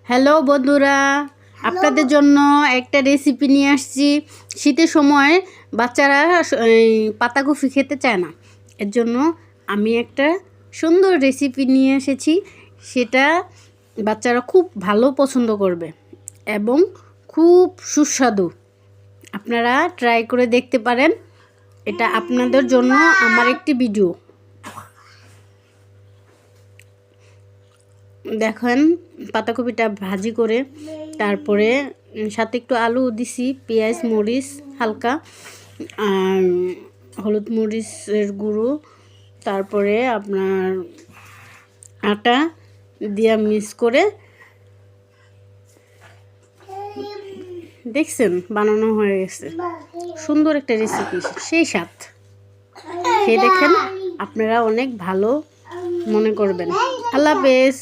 Hello বন্ধুরা, আপনাদের জন্য একটা রেসিপি নিয়ে আসছি। শীতের সময় বাচ্চারা পাতাকপি খেতে চায় না, এর জন্য আমি একটা সুন্দর রেসিপি নিয়ে এসেছি। সেটা বাচ্চারা খুব ভালো পছন্দ করবে এবং খুব সুস্বাদু। আপনারা ট্রাই করে দেখতে পারেন। এটা আপনাদের জন্য আমার একটি ভিডিও। দেখেন, পাতাকপিটা ভাজি করে তারপরে সাথে একটু আলু দিছি, পেঁয়াজ মরিচ হালকা, আর হলুদ মরিচের গুঁড়ো, তারপরে আপনার আটা দিয়া মিক্স করে দেখছেন বানানো হয়ে গেছে। সুন্দর একটা রেসিপি, সেই স্বাদ। খেয়ে দেখেন, আপনারা অনেক ভালো মনে করবেন। আল্লাহ হাফেজ।